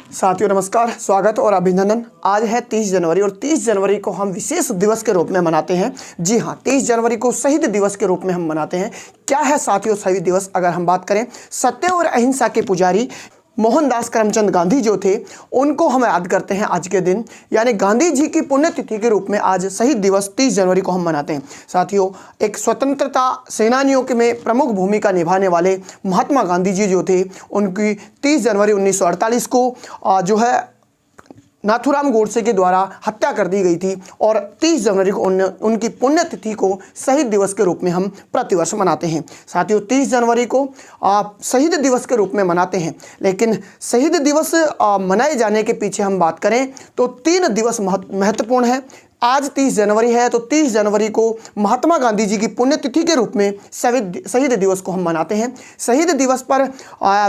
साथियों नमस्कार, स्वागत और अभिनंदन। आज है 30 जनवरी और 30 जनवरी को हम विशेष दिवस के रूप में मनाते हैं। जी हाँ, 30 जनवरी को शहीद दिवस के रूप में हम मनाते हैं। क्या है साथियों शहीद दिवस? अगर हम बात करें, सत्य और अहिंसा के पुजारी मोहनदास करमचंद गांधी जो थे, उनको हम याद करते हैं आज के दिन, यानी गांधी जी की पुण्यतिथि के रूप में आज शहीद दिवस 30 जनवरी को हम मनाते हैं। साथियों, एक स्वतंत्रता सेनानियों के में प्रमुख भूमिका निभाने वाले महात्मा गांधी जी जो थे, उनकी 30 जनवरी 1948 को जो है नाथूराम गोडसे के द्वारा हत्या कर दी गई थी और 30 जनवरी को उनकी पुण्यतिथि को शहीद दिवस के रूप में हम प्रतिवर्ष मनाते हैं। साथियों, 30 जनवरी को शहीद दिवस के रूप में मनाते हैं, लेकिन शहीद दिवस मनाए जाने के पीछे हम बात करें तो 3 दिवस महत्वपूर्ण है। आज 30 जनवरी है तो 30 जनवरी को महात्मा गांधी जी की पुण्यतिथि के रूप में शहीद दिवस को हम मनाते हैं। शहीद दिवस पर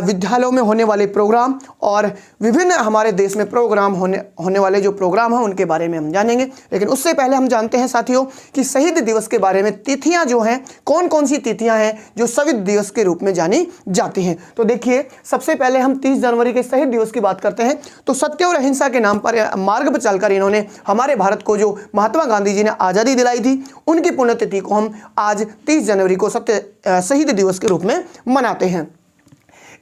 विद्यालयों में होने वाले प्रोग्राम और विभिन्न हमारे देश में प्रोग्राम होने वाले जो प्रोग्राम हैं उनके बारे में हम जानेंगे, लेकिन उससे पहले हम जानते हैं साथियों कि शहीद दिवस के बारे में तिथियां जो हैं, कौन कौन सी तिथियां हैं जो शहीद दिवस के रूप में जानी जाती हैं। तो देखिए, सबसे पहले हम 30 जनवरी के शहीद दिवस की बात करते हैं तो सत्य और अहिंसा के नाम पर मार्ग पर चलकर इन्होंने हमारे भारत को जो महात्मा गांधी जी ने आज़ादी दिलाई थी, उनकी पुण्यतिथि को हम आज 30 जनवरी को शहीद दिवस के रूप में मनाते हैं।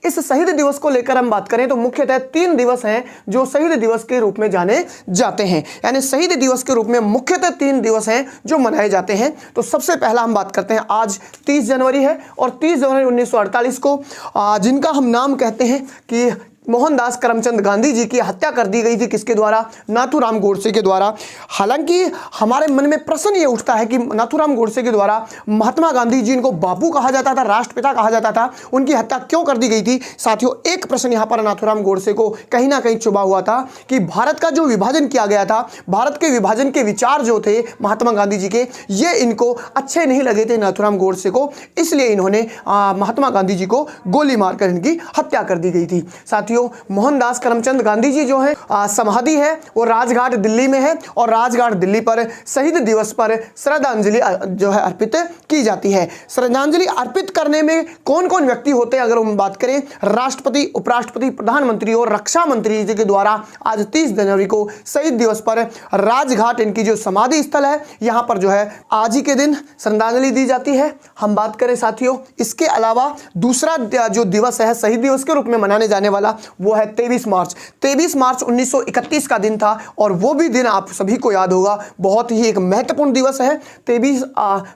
इस शहीद दिवस को लेकर हम बात करें तो मुख्यतः 3 दिवस हैं जो शहीद दिवस के रूप में जाने जाते हैं, यानी शहीद दिवस के रूप में मुख्यतः 3 दिवस हैं जो मनाए जाते हैं। तो सबसे पहला हम बात करते हैं, आज 30 जनवरी है और 30 जनवरी 1948 को जिनका हम नाम कहते हैं कि मोहनदास करमचंद गांधी जी की हत्या कर दी गई थी, किसके द्वारा? नाथूराम गोडसे के द्वारा। हालांकि हमारे मन में प्रश्न ये उठता है कि नाथूराम गोडसे के द्वारा महात्मा गांधी जी, इनको बापू कहा जाता था, राष्ट्रपिता कहा जाता था, उनकी हत्या क्यों कर दी गई थी? साथियों, एक प्रश्न यहाँ पर नाथूराम गोडसे को कहीं ना कहीं चुभा हुआ था कि भारत का जो विभाजन किया गया था, भारत के विभाजन के विचार जो थे महात्मा गांधी जी के, ये इनको अच्छे नहीं लगे थे नाथूराम गोडसे को, इसलिए इन्होंने महात्मा गांधी जी को गोली मारकर इनकी हत्या कर दी गई थी। साथियों, मोहनदास करमचंद गांधी जी जो है समाधि है वो राजघाट दिल्ली में है और राजघाट दिल्ली पर शहीद दिवस पर श्रद्धांजलि जो है अर्पित की जाती है। श्रद्धांजलि अर्पित करने में कौन कौन व्यक्ति होते हैं? अगर हम बात करें, राष्ट्रपति, उपराष्ट्रपति, प्रधानमंत्री और रक्षा मंत्री जी के द्वारा आज 30 जनवरी को शहीद दिवस पर राजघाट, इनकी जो समाधि स्थल है, यहाँ पर जो है आज ही के दिन श्रद्धांजलि दी जाती है। हम बात करें साथियों, इसके अलावा दूसरा जो दिवस है शहीद दिवस के रूप में मनाने जाने वाला, वो है 23 मार्च। 23 मार्च 1931 का दिन था और वो भी दिन आप सभी को याद होगा, बहुत ही एक महत्वपूर्ण दिवस है। 23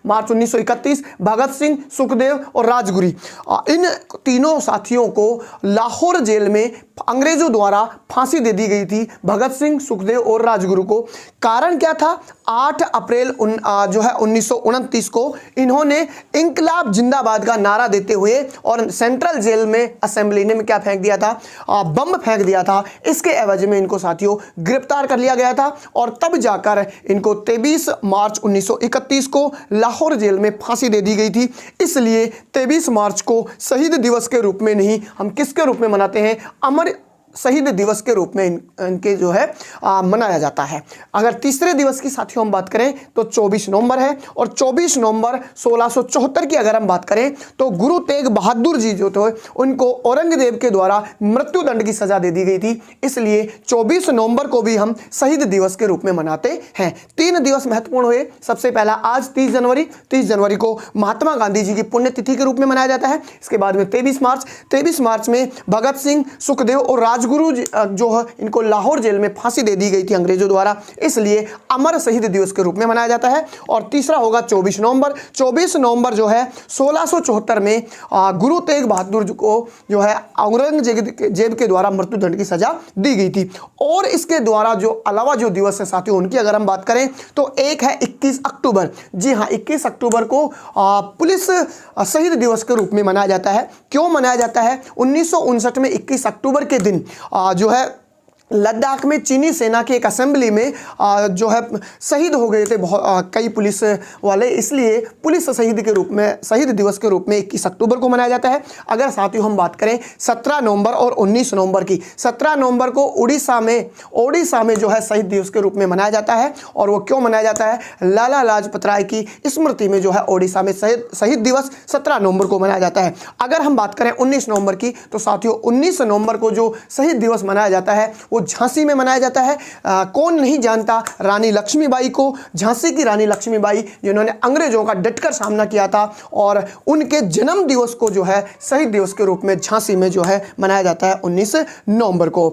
मार्च 1931 भगत सिंह, सुखदेव और राजगुरु, इन तीनों साथियों को लाहौर जेल में अंग्रेजों द्वारा फांसी दे दी गई थी, भगत सिंह, सुखदेव और राजगुरु को। कारण क्या था? 8 अप्रैल जो है 1929 को इन्होंने इंकलाब जिंदाबाद का नारा देते हुए और सेंट्रल जेल में असेंबली में क्या फेंक दिया था? बम फेंक दिया था। इसके एवज में इनको साथियों गिरफ्तार कर लिया गया था और तब जाकर इनको 23 मार्च 1931 को लाहौर जेल में फांसी दे दी गई थी। इसलिए 23 मार्च को शहीद दिवस के रूप में नहीं, हम किसके रूप में मनाते हैं? अमर शहीद दिवस के रूप में इनके जो है मनाया जाता है। अगर तीसरे दिवस की साथियों हम बात करें तो 24 नवंबर है और 24 नवंबर 1674 की अगर हम बात करें तो गुरु तेग बहादुर जी जो थे, उनको औरंगजेब के द्वारा मृत्यु दंड की सजा दे दी गई थी, इसलिए 24 नवंबर को भी हम शहीद दिवस के रूप में मनाते हैं। 3 दिवस महत्वपूर्ण हुए। सबसे पहला आज 30 जनवरी, 30 जनवरी को महात्मा गांधी जी की पुण्यतिथि के रूप में मनाया जाता है। इसके बाद में 23 मार्च में भगत सिंह, सुखदेव और राजगुरु जो है, इनको लाहौर जेल में फांसी दे दी गई थी अंग्रेजों द्वारा, इसलिए अमर शहीद दिवस के रूप में मनाया जाता है। और तीसरा होगा 24 नवंबर। 24 नवंबर जो है 1674 में गुरु तेग बहादुर को जो है औरंगजेब के द्वारा मृत्यु दंड की सजा दी गई थी। और इसके द्वारा जो अलावा जो दिवस है साथियों, उनकी अगर हम बात करें तो एक है 21 अक्टूबर। जी हाँ, 21 अक्टूबर को पुलिस शहीद दिवस के रूप में मनाया जाता है। क्यों मनाया जाता है? 1959 में 21 अक्टूबर के दिन जो है लद्दाख में चीनी सेना की एक असेंबली में जो है शहीद हो गए थे बहुत कई पुलिस वाले, इसलिए पुलिस शहीद दिवस के रूप में 21 अक्टूबर को मनाया जाता है। अगर साथियों हम बात करें 17 नवंबर और 19 नवंबर की, 17 नवंबर को ओडिशा में जो है शहीद दिवस के रूप में मनाया जाता है। और वो क्यों मनाया जाता है? लाला लाजपत राय की स्मृति में जो है ओडिशा में शहीद दिवस 17 नवंबर को मनाया जाता है। अगर हम बात करें 19 नवंबर की, तो साथियों 19 नवंबर को जो शहीद दिवस मनाया जाता है वो झांसी में मनाया जाता है। कौन नहीं जानता रानी लक्ष्मीबाई को, झांसी की रानी लक्ष्मीबाई जिन्होंने अंग्रेजों का डटकर सामना किया था, और उनके जन्म दिवस को जो है शहीद दिवस के रूप में झांसी में जो है मनाया जाता है 19 नवंबर को।